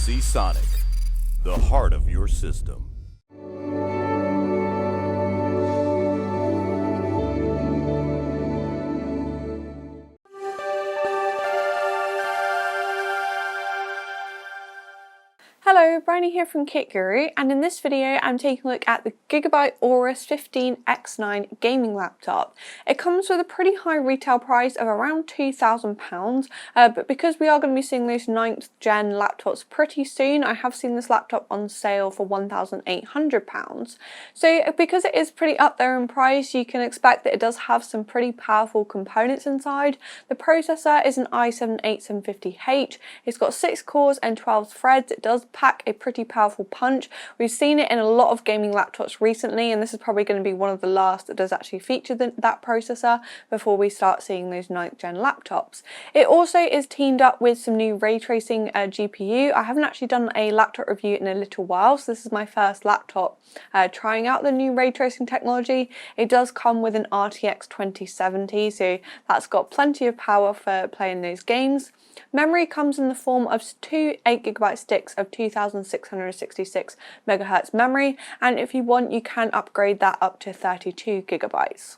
Seasonic, the heart of your system. Hello, Bryony here from Kit Guru, and in this video I'm taking a look at the Gigabyte Aorus 15X9 gaming laptop. It comes with a pretty high retail price of around £2,000, but because we are going to be seeing those 9th gen laptops pretty soon, I have seen this laptop on sale for £1,800. So because it is pretty up there in price, you can expect that it does have some pretty powerful components inside. The processor is an i7-8750H, it's got 6 cores and 12 threads, it does pack a pretty powerful punch. We've seen it in a lot of gaming laptops recently, and this is probably going to be one of the last that does actually feature that processor before we start seeing those 9th gen laptops. It also is teamed up with some new ray tracing GPU. I haven't actually done a laptop review in a little while, so this is my first laptop trying out the new ray tracing technology. It does come with an RTX 2070, so that's got plenty of power for playing those games. Memory comes in the form of two 8GB sticks of 2666 MHz memory, and if you want you can upgrade that up to 32GB.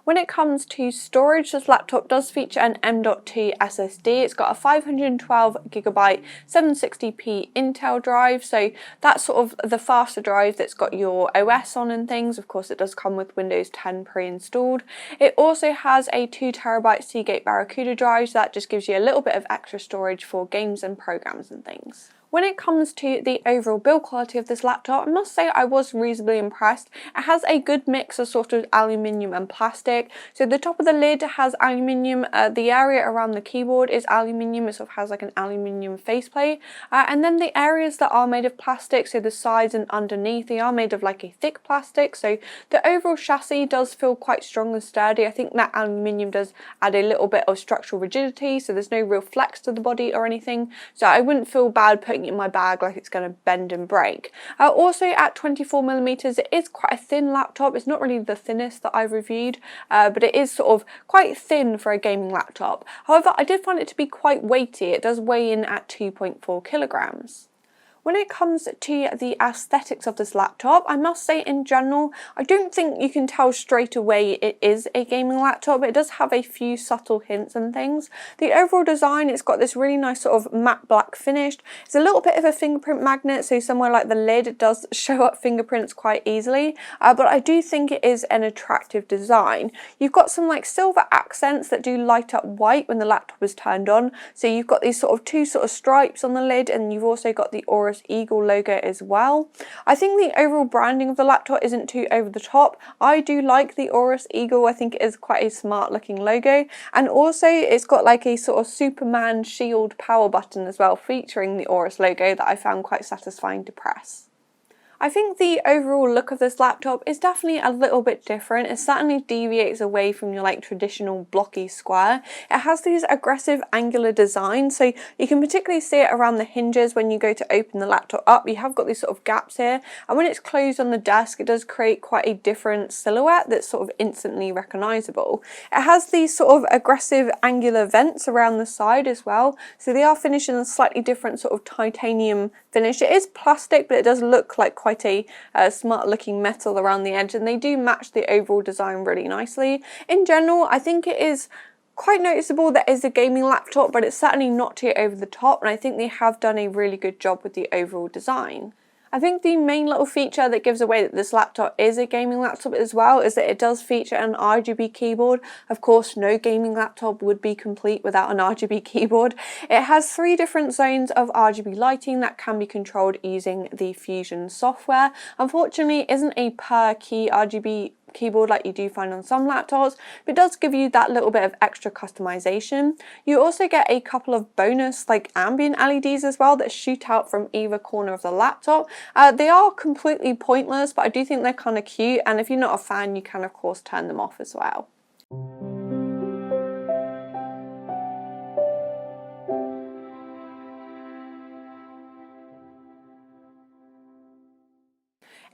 When it comes to storage, this laptop does feature an M.2 SSD. It's got a 512GB 760p Intel drive, so that's sort of the faster drive that's got your OS on and things. Of course, it does come with Windows 10 pre-installed. It also has a 2TB Seagate Barracuda drive, so that just gives you a little bit of extra storage for games and programs and things. When it comes to the overall build quality of this laptop, I must say I was reasonably impressed. It has a good mix of sort of aluminium and plastic. So the top of the lid has aluminium, the area around the keyboard is aluminium, it sort of has like an aluminium faceplate, and then the areas that are made of plastic, so the sides and underneath, they are made of like a thick plastic, so the overall chassis does feel quite strong and sturdy. I think that aluminium does add a little bit of structural rigidity, so there's no real flex to the body or anything, so I wouldn't feel bad putting it in my bag like it's going to bend and break. Also at 24mm, it is quite a thin laptop. It's not really the thinnest that I've reviewed, but it is sort of quite thin for a gaming laptop. However, I did find it to be quite weighty. It does weigh in at 2.4 kilograms. When it comes to the aesthetics of this laptop, I must say in general, I don't think you can tell straight away it is a gaming laptop, but it does have a few subtle hints and things. The overall design, it's got this really nice sort of matte black finish. It's a little bit of a fingerprint magnet, so somewhere like the lid, it does show up fingerprints quite easily, but I do think it is an attractive design. You've got some like silver accents that do light up white when the laptop is turned on, so you've got these sort of two sort of stripes on the lid, and you've also got the Aorus Eagle logo as well. I think the overall branding of the laptop isn't too over the top. I do like the Aorus Eagle. I think it is quite a smart looking logo, and also it's got like a sort of Superman shield power button as well featuring the Aorus logo that I found quite satisfying to press. I think the overall look of this laptop is definitely a little bit different. It certainly deviates away from your like traditional blocky square. It has these aggressive angular designs, so you can particularly see it around the hinges when you go to open the laptop up. You have got these sort of gaps here, and when it's closed on the desk, it does create quite a different silhouette that's sort of instantly recognizable. It has these sort of aggressive angular vents around the side as well, so they are finished in a slightly different sort of titanium finish. It is plastic, but it does look like quite a smart looking metal around the edge, and they do match the overall design really nicely. In general, I think it is quite noticeable that it's a gaming laptop, but it's certainly not too over the top, and I think they have done a really good job with the overall design. I think the main little feature that gives away that this laptop is a gaming laptop as well is that it does feature an RGB keyboard. Of course, no gaming laptop would be complete without an RGB keyboard. It has 3 different zones of RGB lighting that can be controlled using the Fusion software. Unfortunately, it isn't a per key RGB keyboard like you do find on some laptops, but it does give you that little bit of extra customization. You also get a couple of bonus like ambient LEDs as well that shoot out from either corner of the laptop. They are completely pointless, but I do think they're kind of cute, and if you're not a fan, you can of course turn them off as well.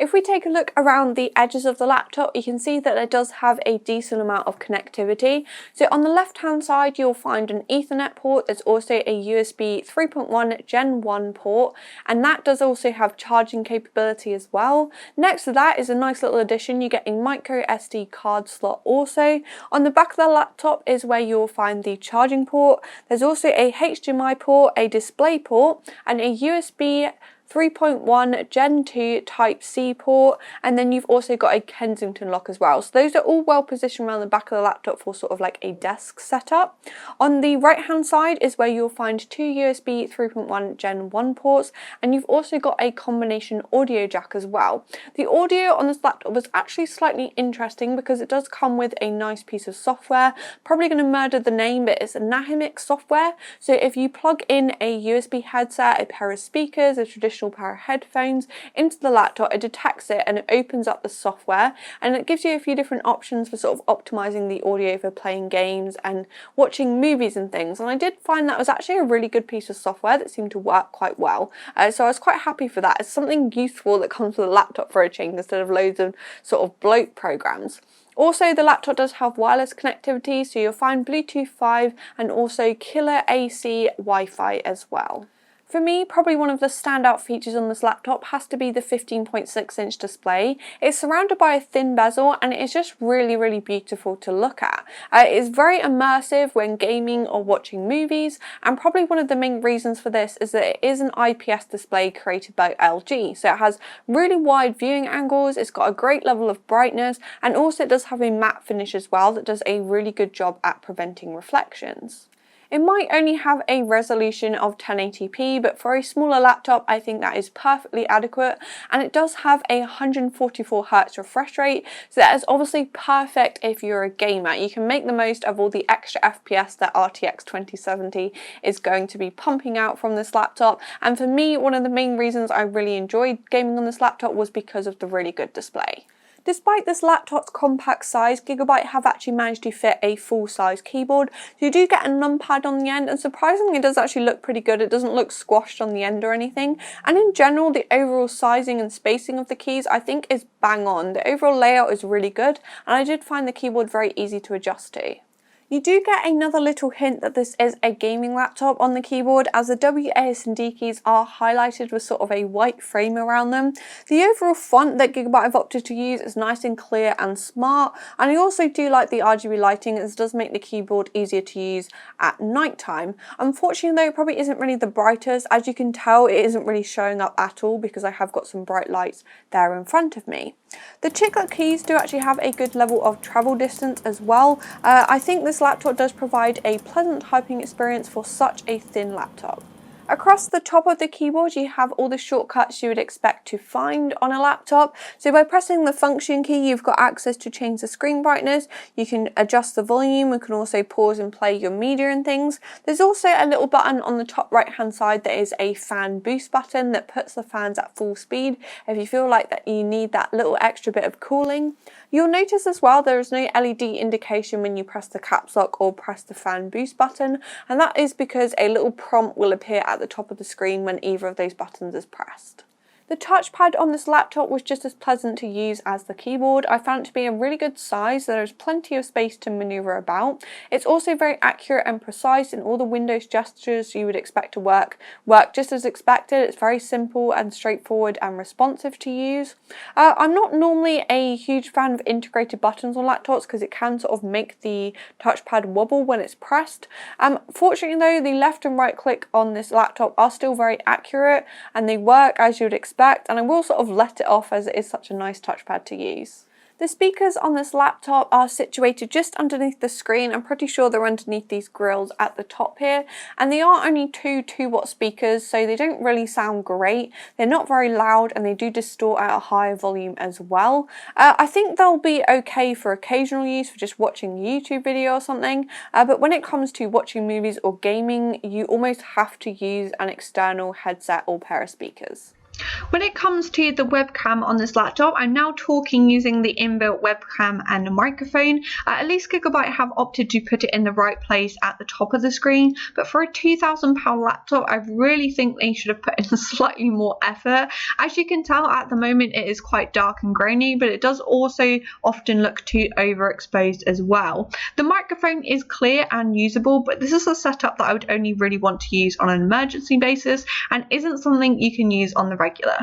If we take a look around the edges of the laptop, you can see that it does have a decent amount of connectivity. So on the left hand side you'll find an Ethernet port, there's also a USB 3.1 Gen 1 port, and that does also have charging capability as well. Next to that is a nice little addition, you get a micro SD card slot also. On the back of the laptop is where you'll find the charging port. There's also a HDMI port, a display port, and a USB 3.1 Gen 2 Type-C port, and then you've also got a Kensington lock as well. So those are all well positioned around the back of the laptop for sort of like a desk setup. On the right hand side is where you'll find two USB 3.1 Gen 1 ports, and you've also got a combination audio jack as well. The audio on this laptop was actually slightly interesting because it does come with a nice piece of software. Probably going to murder the name, but it's a Nahimic software. So if you plug in a USB headset, a pair of speakers, a traditional pair of headphones into the laptop, it detects it and it opens up the software, and it gives you a few different options for sort of optimizing the audio for playing games and watching movies and things. And I did find that was actually a really good piece of software that seemed to work quite well. So I was quite happy for that. It's something useful that comes with a laptop for a change instead of loads of sort of bloat programs. Also, the laptop does have wireless connectivity, so you'll find Bluetooth 5 and also killer AC Wi-Fi as well. For me, probably one of the standout features on this laptop has to be the 15.6-inch display. It's surrounded by a thin bezel and it is just really beautiful to look at. It is very immersive when gaming or watching movies, and probably one of the main reasons for this is that it is an IPS display created by LG. So it has really wide viewing angles, it's got a great level of brightness, and also it does have a matte finish as well that does a really good job at preventing reflections. It might only have a resolution of 1080p, but for a smaller laptop I think that is perfectly adequate, and it does have a 144Hz refresh rate, so that is obviously perfect if you're a gamer. You can make the most of all the extra FPS that RTX 2070 is going to be pumping out from this laptop, and for me one of the main reasons I really enjoyed gaming on this laptop was because of the really good display. Despite this laptop's compact size, Gigabyte have actually managed to fit a full-size keyboard. So you do get a numpad on the end, and surprisingly it does actually look pretty good. It doesn't look squashed on the end or anything. And in general, the overall sizing and spacing of the keys I think is bang on. The overall layout is really good, and I did find the keyboard very easy to adjust to. You do get another little hint that this is a gaming laptop on the keyboard, as the WASD keys are highlighted with sort of a white frame around them. The overall font that Gigabyte have opted to use is nice and clear and smart, and I also do like the RGB lighting, as it does make the keyboard easier to use at night time. Unfortunately though, it probably isn't really the brightest. As you can tell, it isn't really showing up at all because I have got some bright lights there in front of me. The chiclet keys do actually have a good level of travel distance as well. I think this laptop does provide a pleasant typing experience for such a thin laptop. Across the top of the keyboard you have all the shortcuts you would expect to find on a laptop. So by pressing the function key you've got access to change the screen brightness, you can adjust the volume, you can also pause and play your media and things. There's also a little button on the top right hand side that is a fan boost button that puts the fans at full speed if you feel like that you need that little extra bit of cooling. You'll notice as well there is no LED indication when you press the caps lock or press the fan boost button, and that is because a little prompt will appear at the top of the screen when either of those buttons is pressed. The touchpad on this laptop was just as pleasant to use as the keyboard. I found it to be a really good size, so there's plenty of space to manoeuvre about. It's also very accurate and precise, and all the Windows gestures you would expect to work just as expected. It's very simple and straightforward and responsive to use. I'm not normally a huge fan of integrated buttons on laptops because it can sort of make the touchpad wobble when it's pressed. Fortunately though, the left and right click on this laptop are still very accurate and they work as you would expect, and I will sort of let it off as it is such a nice touchpad to use. The speakers on this laptop are situated just underneath the screen. I'm pretty sure they're underneath these grills at the top here, and they are only two 2-watt speakers, so they don't really sound great. They're not very loud and they do distort at a higher volume as well. I think they'll be okay for occasional use, for just watching a YouTube video or something, but when it comes to watching movies or gaming, you almost have to use an external headset or pair of speakers. When it comes to the webcam on this laptop, I'm now talking using the inbuilt webcam and a microphone. At least Gigabyte have opted to put it in the right place at the top of the screen, but for a £2,000 laptop, I really think they should have put in slightly more effort. As you can tell, at the moment it is quite dark and grainy, but it does also often look too overexposed as well. The microphone is clear and usable, but this is a setup that I would only really want to use on an emergency basis and isn't something you can use on the regular.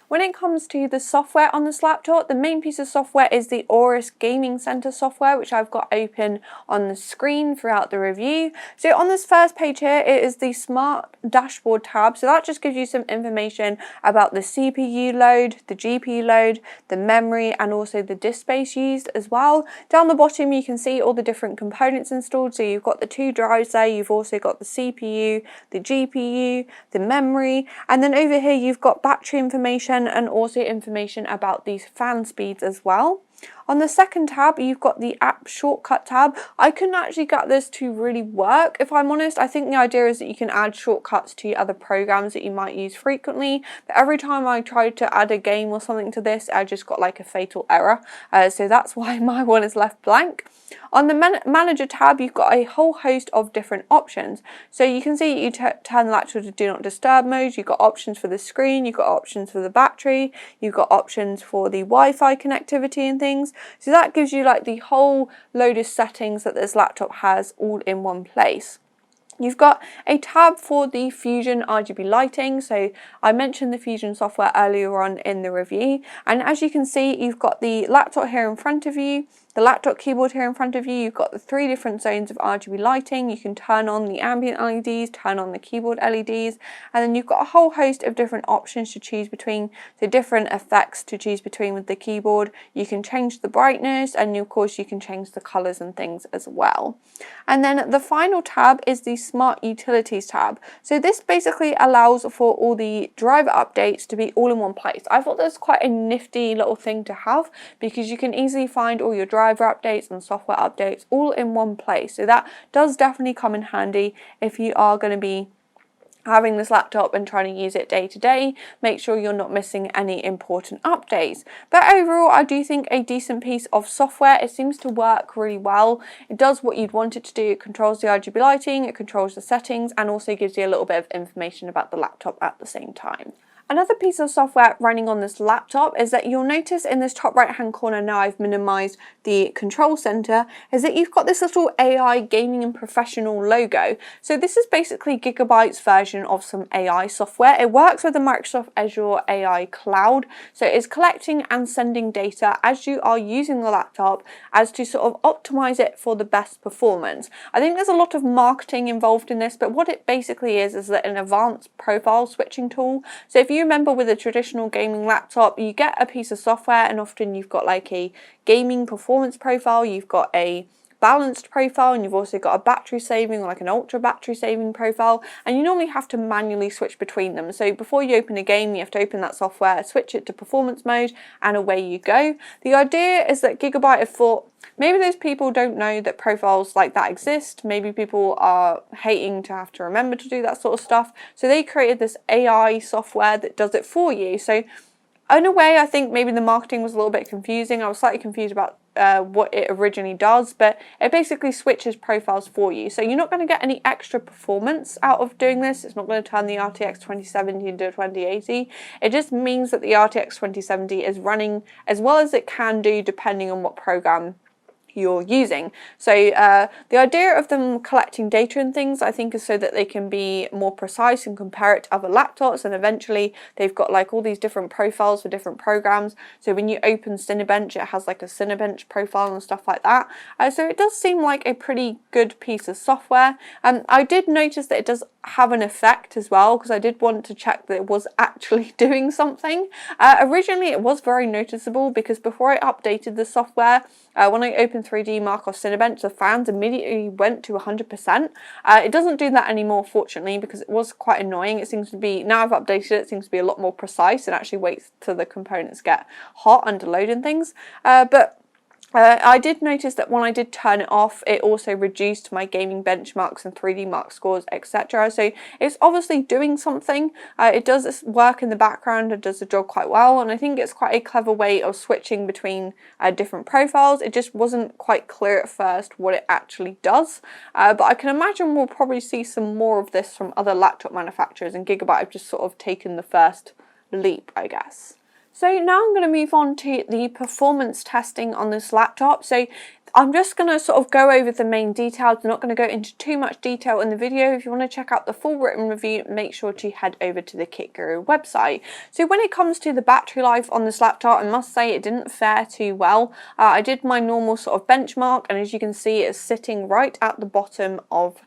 When it comes to the software on this laptop, the main piece of software is the Aorus Gaming Center software, which I've got open on the screen throughout the review. So on this first page here, it is the Smart Dashboard tab. So that just gives you some information about the CPU load, the GPU load, the memory, and also the disk space used as well. Down the bottom, you can see all the different components installed. So you've got the 2 drives there, you've also got the CPU, the GPU, the memory, and then over here you've got battery information and also information about these fan speeds as well. On the second tab, you've got the app shortcut tab. I couldn't actually get this to really work, if I'm honest. I think the idea is that you can add shortcuts to other programs that you might use frequently, but every time I tried to add a game or something to this, I just got like a fatal error. So that's why my one is left blank. On the manager tab, you've got a whole host of different options. So you can see you turn the laptop to do not disturb mode. You've got options for the screen, you've got options for the battery, you've got options for the Wi-Fi connectivity and things. So that gives you like the whole load of settings that this laptop has all in one place. You've got a tab for the Fusion RGB lighting. So I mentioned the Fusion software earlier on in the review, and as you can see, you've got the laptop here in front of you, the laptop keyboard here in front of you. You've got the 3 different zones of RGB lighting. You can turn on the ambient LEDs, turn on the keyboard LEDs, and then you've got a whole host of different options to choose between, so different effects to choose between with the keyboard. You can change the brightness, and of course you can change the colors and things as well. And then the final tab is the Smart Utilities tab. So this basically allows for all the driver updates to be all in one place. I thought that's quite a nifty little thing to have, because you can easily find all your driver updates and software updates all in one place. So that does definitely come in handy if you are going to be having this laptop and trying to use it day to day. Make sure you're not missing any important updates. But overall, I do think a decent piece of software. It seems to work really well. It does what you'd want it to do. It controls the RGB lighting, it controls the settings, and also gives you a little bit of information about the laptop at the same time. Another piece of software running on this laptop is that you'll notice in this top right hand corner, now I've minimized the control center, is that you've got this little AI Gaming and Professional logo. So this is basically Gigabyte's version of some AI software. It works with the Microsoft Azure AI Cloud. So it's collecting and sending data as you are using the laptop as to sort of optimize it for the best performance. I think there's a lot of marketing involved in this, but what it basically is that an advanced profile switching tool. So if you remember with a traditional gaming laptop, you get a piece of software and often you've got like a gaming performance profile, you've got a balanced profile, and you've also got a battery saving or like an ultra battery saving profile, and you normally have to manually switch between them. So before you open a game, you have to open that software, switch it to performance mode, and away you go. The idea is that Gigabyte have thought, maybe those people don't know that profiles like that exist. Maybe people are hating to have to remember to do that sort of stuff. So they created this AI software that does it for you. So in a way, I think maybe the marketing was a little bit confusing. I was slightly confused about what it originally does, but it basically switches profiles for you. So you're not going to get any extra performance out of doing this. It's not going to turn the RTX 2070 into a 2080. It just means that the RTX 2070 is running as well as it can do depending on what program you're using. So the idea of them collecting data and things, I think, is so that they can be more precise and compare it to other laptops, and eventually they've got like all these different profiles for different programs. So when you open Cinebench, it has like a Cinebench profile and stuff like that. So it does seem like a pretty good piece of software. I did notice that it does have an effect as well, because I did want to check that it was actually doing something. Originally it was very noticeable, because before I updated the software, when I opened 3D Mark or Cinebench, the fans immediately went to 100%. It doesn't do that anymore, fortunately, because it was quite annoying. It seems to be, now I've updated it, it seems to be a lot more precise and actually waits till the components get hot under load and things. But I did notice that when I did turn it off, it also reduced my gaming benchmarks and 3D mark scores, etc. So it's obviously doing something. It does work in the background and does the job quite well, and I think it's quite a clever way of switching between different profiles. It just wasn't quite clear at first what it actually does, but I can imagine we'll probably see some more of this from other laptop manufacturers, and Gigabyte have just sort of taken the first leap, I guess. So now I'm going to move on to the performance testing on this laptop. So I'm just going to sort of go over the main details. I'm not going to go into too much detail in the video. If you want to check out the full written review, make sure to head over to the KitGuru website. So when it comes to the battery life on this laptop, I must say it didn't fare too well. I did my normal sort of benchmark, and as you can see, it's sitting right at the bottom of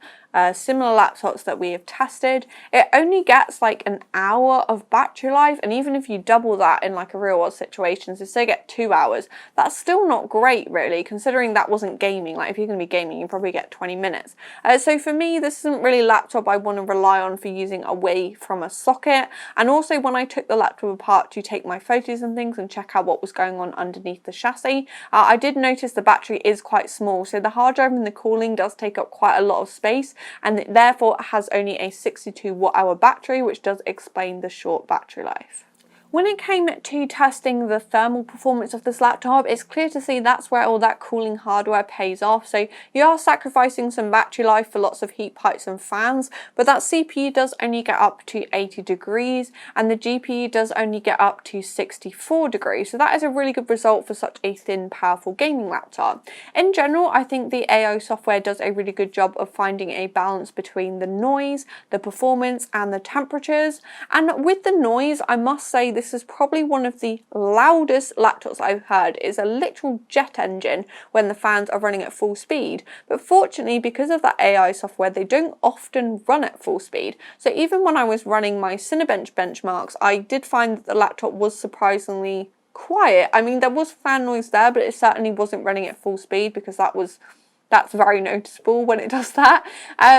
similar laptops that we have tested. It only gets like an hour of battery life, and even if you double that in like a real world situation, so say get 2 hours, that's still not great really, considering that wasn't gaming. Like if you're going to be gaming, you probably get 20 minutes. So for me, this isn't really a laptop I want to rely on for using away from a socket. And also when I took the laptop apart to take my photos and things and check out what was going on underneath the chassis, I did notice the battery is quite small, so the hard drive and the cooling does take up quite a lot of space, and it therefore has only a 62 watt-hour battery, which does explain the short battery life. When it came to testing the thermal performance of this laptop, it's clear to see that's where all that cooling hardware pays off. So you are sacrificing some battery life for lots of heat pipes and fans, but that CPU does only get up to 80 degrees and the GPU does only get up to 64 degrees. So that is a really good result for such a thin, powerful gaming laptop. In general, I think the AI software does a really good job of finding a balance between the noise, the performance, and the temperatures. And with the noise, I must say this is probably one of the loudest laptops I've heard. It's a literal jet engine when the fans are running at full speed, but fortunately because of that AI software they don't often run at full speed. So even when I was running my Cinebench benchmarks, I did find that the laptop was surprisingly quiet. I mean, there was fan noise there, but it certainly wasn't running at full speed, because that's very noticeable when it does that.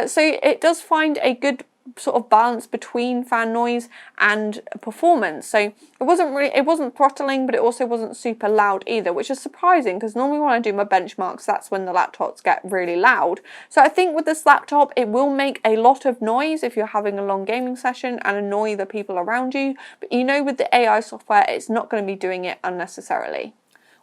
So it does find a good sort of balance between fan noise and performance. So it wasn't throttling, but it also wasn't super loud either, which is surprising because normally when I do my benchmarks, that's when the laptops get really loud. So I think with this laptop, it will make a lot of noise if you're having a long gaming session and annoy the people around you. But you know, with the AI software, it's not going to be doing it unnecessarily.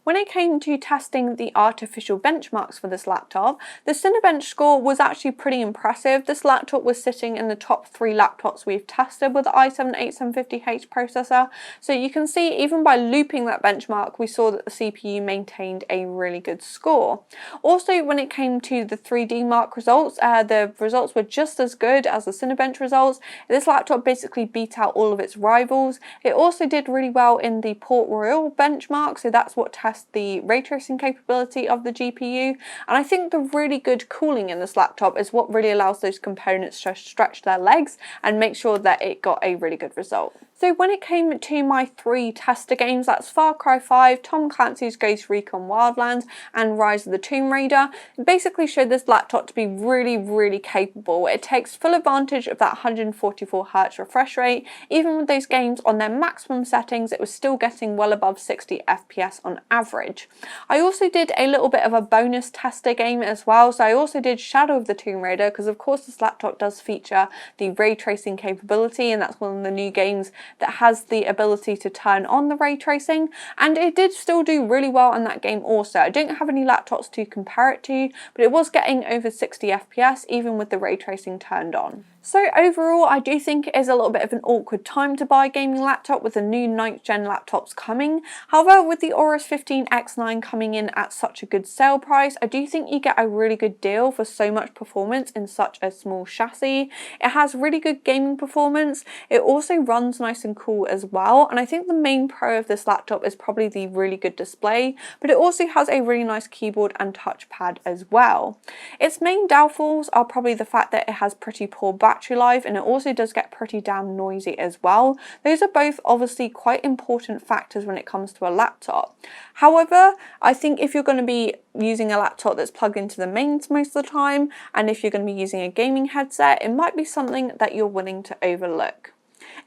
When it came to testing the artificial benchmarks for this laptop, the Cinebench score was actually pretty impressive. This laptop was sitting in the top 3 laptops we've tested with the i7-8750H processor. So you can see even by looping that benchmark, we saw that the CPU maintained a really good score. Also, when it came to the 3D mark results, the results were just as good as the Cinebench results. This laptop basically beat out all of its rivals. It also did really well in the Port Royal benchmark, so that's what tests the ray tracing capability of the GPU, and I think the really good cooling in this laptop is what really allows those components to stretch their legs and make sure that it got a really good result. So when it came to my 3 tester games, that's Far Cry 5, Tom Clancy's Ghost Recon Wildlands, and Rise of the Tomb Raider, it basically showed this laptop to be really, really capable. It takes full advantage of that 144Hz refresh rate. Even with those games on their maximum settings, it was still getting well above 60 FPS on average. I also did a little bit of a bonus tester game as well, so I also did Shadow of the Tomb Raider, because of course this laptop does feature the ray tracing capability, and that's one of the new games that has the ability to turn on the ray tracing, and it did still do really well in that game also. I don't have any laptops to compare it to, but it was getting over 60 FPS even with the ray tracing turned on. So overall, I do think it is a little bit of an awkward time to buy a gaming laptop with the new 9th gen laptops coming. However, with the Aorus 15 X9 coming in at such a good sale price, I do think you get a really good deal for so much performance in such a small chassis. It has really good gaming performance. It also runs nice and cool as well, and I think the main pro of this laptop is probably the really good display, but it also has a really nice keyboard and touchpad as well. Its main downfalls are probably the fact that it has pretty poor battery life, and it also does get pretty damn noisy as well. Those are both obviously quite important factors when it comes to a laptop. However, I think if you're going to be using a laptop that's plugged into the mains most of the time, and if you're going to be using a gaming headset, it might be something that you're willing to overlook.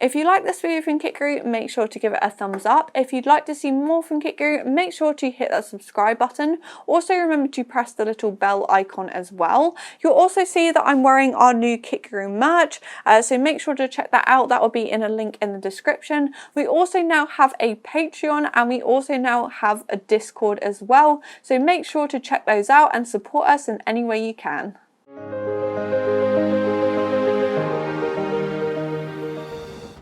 If you like this video from KitGuru, make sure to give it a thumbs up. If you'd like to see more from KitGuru, make sure to hit that subscribe button. Also remember to press the little bell icon as well. You'll also see that I'm wearing our new KitGuru merch, so make sure to check that out. That will be in a link in the description. We also now have a Patreon and we also now have a Discord as well, so make sure to check those out and support us in any way you can.